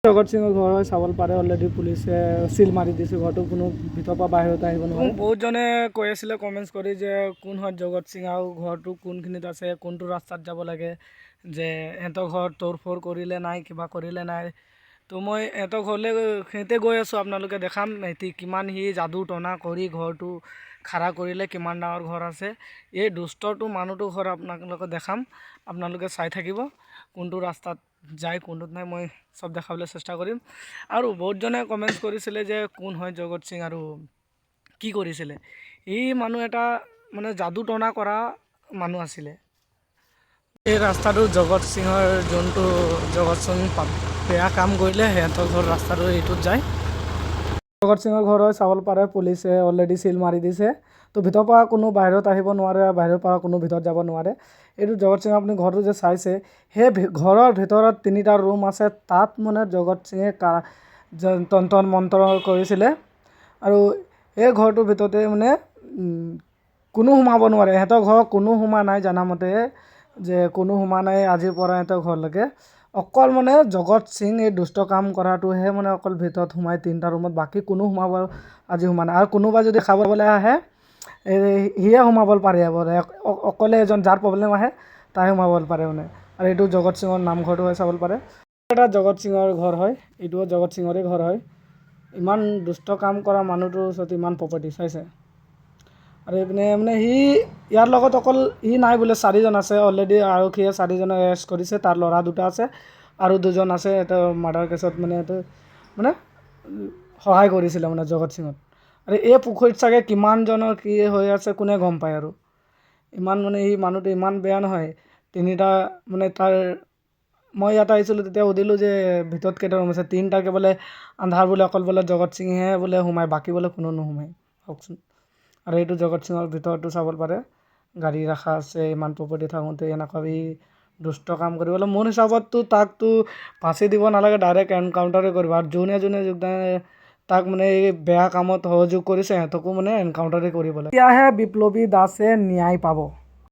জগত সিঙৰ ঘৰ হয় চাবলপাৰা অলৰেডি পুলিচে চিল মাৰি দিছে ঘৰটো কোনো ভিতৰৰ পৰা বাহিৰত আহিব নোৱাৰে। বহুতজনে কৈ আছিলে কমেণ্টছ কৰি যে কোন হয় জগত সিং আৰু ঘৰটো কোনখিনিত আছে, কোনটো ৰাস্তাত যাব লাগে, যে সিহঁতৰ ঘৰত তোৰ-ফোৰ কৰিলে নাই, কিবা কৰিলে নাই। তো মই সিহঁতৰ ঘৰলৈ সিহঁতে গৈ আছোঁ, আপোনালোকে দেখাম সিহঁতি কিমান সি যাদু টনা কৰি ঘৰটো খাৰা কৰিলে, কিমান ডাঙৰ ঘৰ আছে। এই দুষ্টটো মানুহটোৰ ঘৰ আপোনালোকে দেখাম, আপোনালোকে চাই থাকিব কোনটো ৰাস্তাত যায় কোনটোত নাই, মই চব দেখাবলৈ চেষ্টা কৰিম। আৰু বহুতজনে কমেণ্টছ কৰিছিলে যে কোন হয় জগত সিং আৰু কি কৰিছিলে। এই মানুহ এটা মানে যাদু টনা কৰা মানুহ আছিলে। এই ৰাস্তাটো জগত সিঙৰ যোনটো জগত সিং বেয়া কাম কৰিলে সিহঁতৰ ঘৰ ৰাস্তাটো এইটোত যায়। জগত সিঙৰ ঘৰ হয় চাবলপাৰা পুলিচে অলৰেডি চিল মাৰি দিছে। তো ভিতৰৰ পৰা কোনো বাহিৰত আহিব নোৱাৰে, বাহিৰৰ পৰা কোনো ভিতৰত যাব নোৱাৰে। এইটো জগত সিং আপুনি ঘৰটো যে চাইছে, সেই ঘৰৰ ভিতৰত 3টা ৰুম আছে। তাত মানে জগত সিঙে তন্ত্ৰ মন্ত্ৰ কৰিছিলে। আৰু এই ঘৰটোৰ ভিতৰতে মানে কোনো সোমাব নোৱাৰে। সিহঁতৰ ঘৰ কোনো সোমা নাই জনামতে, যে কোনো সোমা নাই আজিৰ পৰা সিহঁতৰ ঘৰলৈকে। অকল মানে জগত সিং এই দুষ্ট কাম কৰাটোহে মানে অকল ভিতৰত সোমাই 3টা ৰুমত, বাকী কোনো সোমাব আজি সোমা নাই। আৰু কোনোবা যদি খাবলৈ আহে সিয়ে সোমাব পাৰে, অকলে এজন যাৰ প্ৰব্লেম আহে তাই সোমাব পাৰে মানে। আৰু এইটো জগত সিঙৰ নামঘৰটো হয় চাবলপাৰা। এটা জগত সিঙৰ ঘৰ হয়, এইটোও জগত সিঙৰে ঘৰ হয়। ইমান দুষ্ট কাম কৰা মানুহটোৰ ওচৰত ইমান প্ৰপাৰ্টি চাইছে। আৰু এইপিনে মানে সি ইয়াৰ লগত অকল সি নাই বোলে, 4জন আছে অলৰেডি। আৰক্ষীয়ে 4জনক এৰেষ্ট কৰিছে, তাৰ ল'ৰা 2টা আছে আৰু 2জন আছে। এটা মাৰ্ডাৰ কেছত মানে এইটো মানে সহায় কৰিছিলে মানে জগত সিঙত। আৰু এই পুখুৰীত চাগে কিমানজনৰ কি হৈ আছে কোনে গম পায়। আৰু ইমান মানে এই মানুহটো ইমান বেয়া নহয়। 3টা মানে তাৰ মই ইয়াত আহিছিলোঁ তেতিয়া সুধিলোঁ যে ভিতৰত কেইটা ৰুম আছে, 3টাকে বোলে আন্ধাৰ বোলে, অকল বোলে জগত সিংহে বোলে সোমায়, বাকী বোলে কোনো নোসোমায় কওকচোন। আৰু এইটো জগত সিঙৰ ভিতৰতো চাবলপাৰা, গাড়ী ৰখা আছে। ইমান প্ৰপাৰ্টি থাকোঁতে এনেকুৱা দুষ্ট কাম কৰিবলৈ মোৰ হিচাপততো তাকতো ফাঁচি দিব নালাগে, ডাইৰেক্ট এনকাউণ্টাৰে কৰিব। আৰু যোনে যোনে তাক মানে এই বেয়া কামত সহযোগ কৰিছে সিহঁতকো মানে এনকাউণ্টাৰে কৰিব লাগে। তেতিয়াহে বিপ্লৱী দাসে ন্যায় পাব।